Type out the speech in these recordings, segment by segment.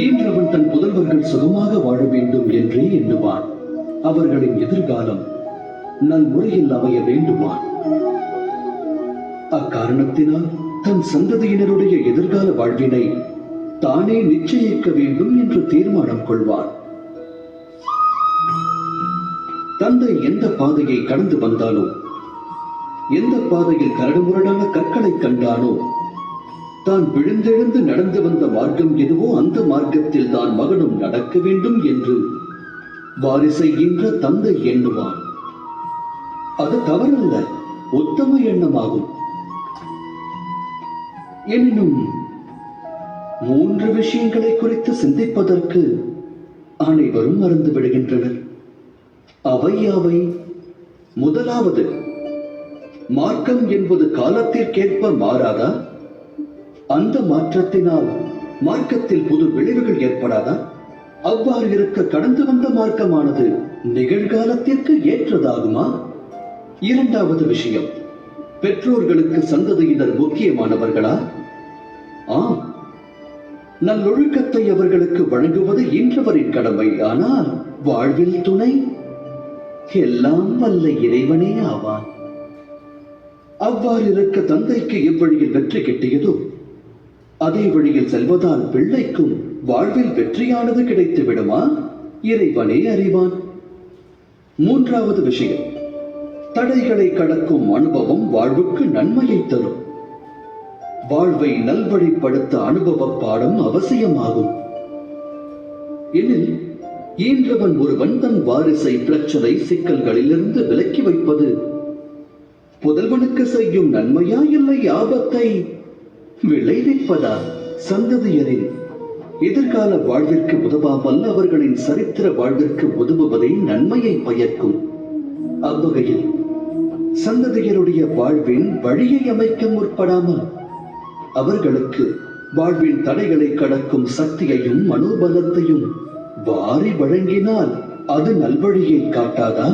ஈன்றவன் தன் புதல்வர்கள் சுகமாக வாழ வேண்டும் என்றே எண்ணுவான். அவர்களின் எதிர்காலம் நல்முறையில் அமைய வேண்டுவான். அக்காரணத்தினால் தன் சந்ததியினருடைய எதிர்கால வாழ்வினை தானே நிச்சயிக்க வேண்டும் என்று தீர்மானம் கொள்வான். தந்தை எந்த பாதையை கடந்து வந்தாலோ, எந்த பாதையில் கரடுமுரடான கற்களை கண்டானோ, தான் விழுந்தெழுந்து நடந்து வந்த மார்க்கம் எதுவோ அந்த மார்க்கத்தில் தான் மகனும் நடக்க வேண்டும் என்று வாரிசை என்ற தந்தை எண்ணுவான். அது தவறல்ல, உத்தம எண்ணமாகும். எனினும் 3 விஷயங்களை குறித்து சிந்திப்பதற்கு அனைவரும் மறந்து விடுகின்றனர். அவை யாவை? முதலாவது, மார்க்கம் என்பது காலத்திற்கேற்ப மாறாதா? அந்த மாற்றத்தினால் மார்க்கத்தில் புது விளைவுகள் ஏற்படாதா? அவ்வாறு இருக்க கடந்து வந்த மார்க்கமானது நிகழ்காலத்திற்கு ஏற்றதாகுமா? இரண்டாவது விஷயம், பெற்றோர்களுக்கு சந்ததியினர் முக்கியமானவர்களா? ஆம், நல்லொழுக்கத்தை அவர்களுக்கு வழங்குவது ஈன்றவரின் கடமை. ஆனால் வாழ்வில் துணை எல்லாம் வல்ல இறைவனே ஆவான். அவ்வாறு இருக்க தந்தைக்கு எவ்வழியில் வெற்றி கிட்டியதோ அதே வழியில் செல்வதால் பிள்ளைக்கும் வாழ்வில் வெற்றியானது கிடைத்து விடுமா? இறைவனே அறிவான். மூன்றாவது விஷயம், தடைகளை கடக்கும் அனுபவம் வாழ்வுக்கு நன்மையை தரும். வாழ்வை நல்வழிப்படுத்த அனுபவ பாடம் அவசியமாகும். எனில் ஈன்றவன் ஒருவன் தன் வாரிசை பிரச்சனை சிக்கல்களிலிருந்து விலக்கி வைப்பது புதல்வனுக்கு செய்யும் நன்மையா, இல்லை ஆபத்தை விளைவிப்பதா? சந்ததியரின் எதிர்கால வாழ்விற்கு உதவாமல் அவர்களின் சரித்திர வாழ்விற்கு உதவுவதே நன்மையை பயக்கும். அவ்வகையில் சந்ததியருடைய வாழ்வின் வழியை அமைக்க முற்படாமல் அவர்களுக்கு வாழ்வின் தடைகளை கடக்கும் சக்தியையும் மனோபலத்தையும் வாரி வழங்கினால் அது நல்வழியை காட்டாதா?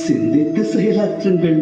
சிந்தித்து செயலாற்றுங்கள்.